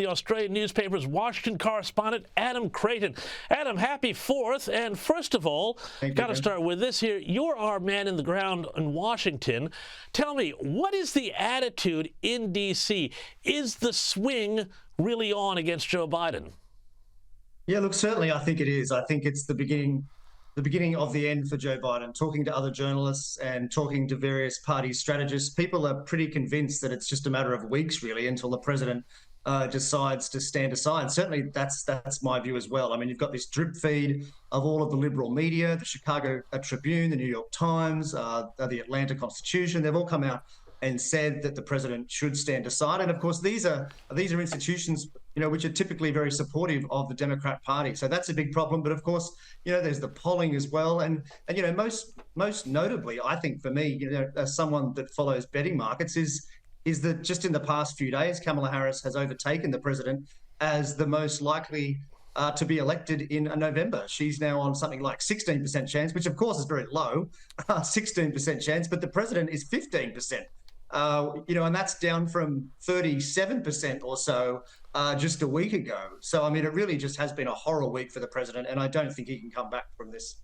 The Australian newspaper's Washington correspondent, Adam Creighton. Adam, happy 4th. And first of all, got to start with this here. You're our man in the ground in Washington. Tell me, what is the attitude in D.C.? Is the swing really on against Joe Biden? Yeah, look, certainly I think it is. I think it's the beginning of the end for Joe Biden. Talking to other journalists and talking to various party strategists, people are pretty convinced that it's just a matter of weeks, really, until the president decides to stand aside. Certainly, that's my view as well. I mean, you've got this drip feed of all of the liberal media, the Chicago Tribune, the New York Times, the Atlanta Constitution. They've all come out and said that the president should stand aside. And of course, these are institutions, which are typically very supportive of the Democrat Party. So that's a big problem. But of course, there's the polling as well. And most notably, I think for me, as someone that follows betting markets, is that just in the past few days, Kamala Harris has overtaken the president as the most likely to be elected in November. She's now on something like 16% chance, which of course is very low, 16% chance, but the president is 15%. And that's down from 37% or so just a week ago. So, I mean, it really just has been a horror week for the president, and I don't think he can come back from this.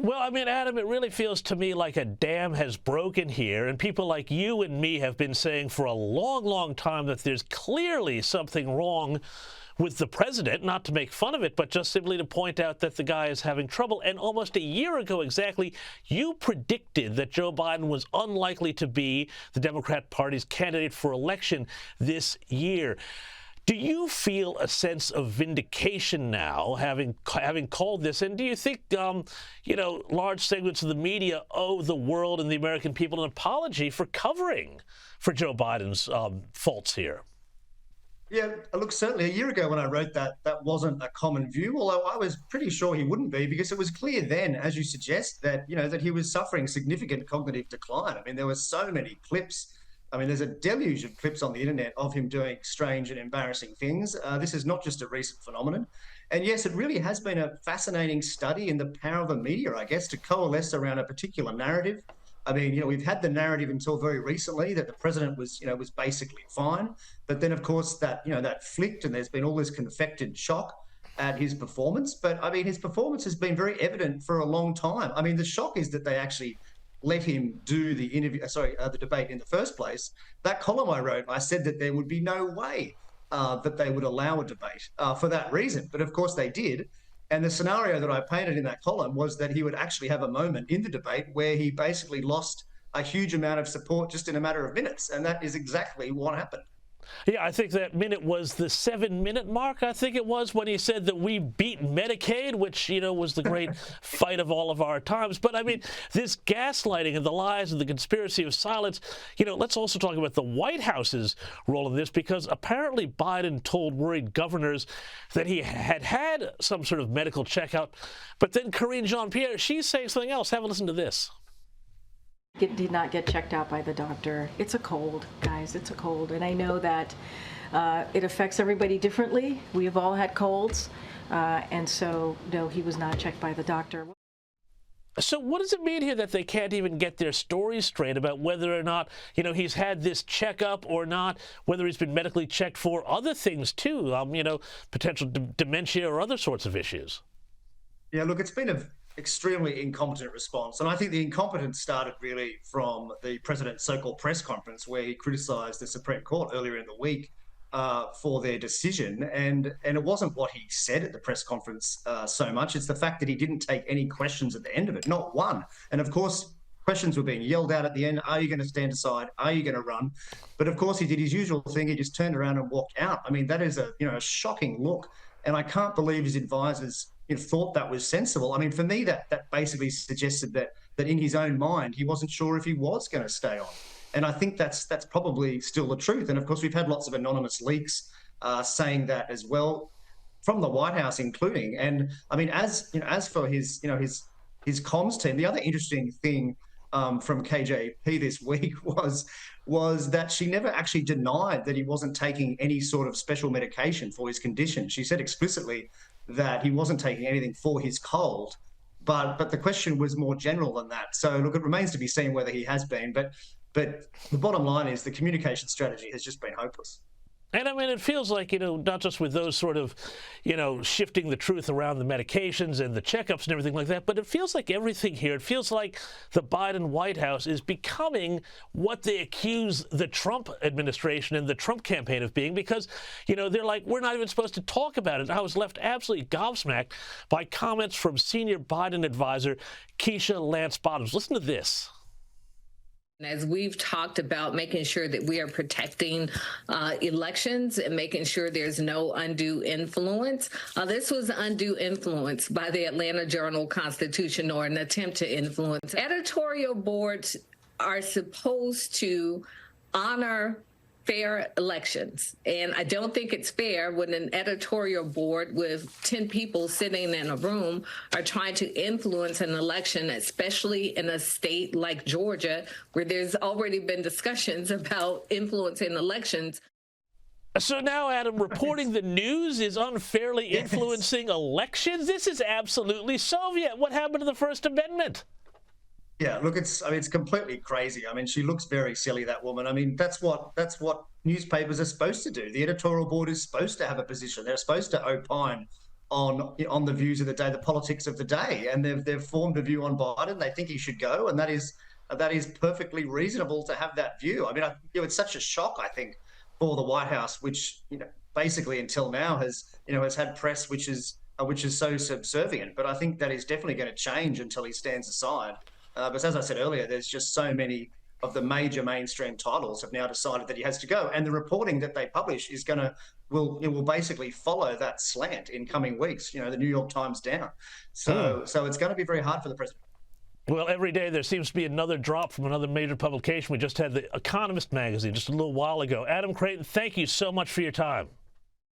Well, I mean, Adam, it really feels to me like a dam has broken here, and people like you and me have been saying for a long, long time that there's clearly something wrong with the president, not to make fun of it, but just simply to point out that the guy is having trouble. And almost a year ago exactly, you predicted that Joe Biden was unlikely to be the Democrat Party's candidate for election this year. Do you feel a sense of vindication now, having called this? And do you think, large segments of the media owe the world and the American people an apology for covering for Joe Biden's faults here? Yeah, look, certainly a year ago when I wrote that wasn't a common view, although I was pretty sure he wouldn't be, because it was clear then, as you suggest, that, that he was suffering significant cognitive decline. I mean, there were so many clips. I mean, there's a deluge of clips on the internet of him doing strange and embarrassing things. This is not just a recent phenomenon. And yes, it really has been a fascinating study in the power of the media, I guess, to coalesce around a particular narrative. I mean, we've had the narrative until very recently that the president was basically fine. But then, of course, that flicked, and there's been all this confected shock at his performance. But I mean, his performance has been very evident for a long time. I mean, the shock is that they actually let him do the debate in the first place. That column I wrote, I said that there would be no way that they would allow a debate for that reason. But of course they did. And the scenario that I painted in that column was that he would actually have a moment in the debate where he basically lost a huge amount of support just in a matter of minutes. And that is exactly what happened. Yeah, I think that minute was the 7-minute mark, I think it was, when he said that we beat Medicaid, which, was the great fight of all of our times. But, I mean, this gaslighting and the lies and the conspiracy of silence, let's also talk about the White House's role in this, because apparently Biden told worried governors that he had some sort of medical checkup. But then Karine Jean-Pierre, she's saying something else. Have a listen to this. Did not get checked out by the doctor. It's a cold, guys. It's a cold. And I know that it affects everybody differently. We have all had colds. And so, no, he was not checked by the doctor. So what does it mean here that they can't even get their stories straight about whether or not, he's had this checkup or not, whether he's been medically checked for other things too, potential dementia or other sorts of issues? Yeah, look, it's been an extremely incompetent response. And I think the incompetence started really from the president's so-called press conference, where he criticized the Supreme Court earlier in the week for their decision. And it wasn't what he said at the press conference so much. It's the fact that he didn't take any questions at the end of it, not one. And of course, questions were being yelled out at the end. Are you going to stand aside? Are you going to run? But of course, he did his usual thing. He just turned around and walked out. I mean, that is a shocking look. And I can't believe his advisors thought that was sensible. I mean, for me, that basically suggested that in his own mind, he wasn't sure if he was going to stay on. And I think that's probably still the truth. And of course, we've had lots of anonymous leaks saying that as well, from the White House including. And I mean, as for his comms team, the other interesting thing from KJP this week was that she never actually denied that he wasn't taking any sort of special medication for his condition. She said explicitly that he wasn't taking anything for his cold, but the question was more general than that. So look, it remains to be seen whether he has been, but the bottom line is the communication strategy has just been hopeless. And I mean, it feels like, not just with those sort of, shifting the truth around the medications and the checkups and everything like that, but it feels like everything here, it feels like the Biden White House is becoming what they accuse the Trump administration and the Trump campaign of being, because, they're like, we're not even supposed to talk about it. I was left absolutely gobsmacked by comments from senior Biden advisor Keisha Lance Bottoms. Listen to this. As we've talked about making sure that we are protecting elections and making sure there's no undue influence, this was undue influence by the Atlanta Journal-Constitution, or an attempt to influence. Editorial boards are supposed to honor fair elections. And I don't think it's fair when an editorial board with 10 people sitting in a room are trying to influence an election, especially in a state like Georgia, where there's already been discussions about influencing elections. So now, Adam, reporting the news is unfairly influencing elections? This is absolutely Soviet. What happened to the First Amendment? Yeah, look, it's completely crazy. I mean, she looks very silly, that woman. I mean, that's what newspapers are supposed to do. The editorial board is supposed to have a position. They're supposed to opine on the views of the day, the politics of the day, and they've formed a view on Biden. They think he should go, and that is perfectly reasonable to have that view. I mean, it's such a shock, I think, for the White House, which basically until now has had press which is so subservient. But I think that is definitely going to change until he stands aside. But as I said earlier, there's just so many of the major mainstream titles have now decided that he has to go, and the reporting that they publish will basically follow that slant in coming weeks. The New York Times down, so it's going to be very hard for the president. Well, every day there seems to be another drop from another major publication. We just had The Economist magazine just a little while ago. Adam Creighton, thank you so much for your time.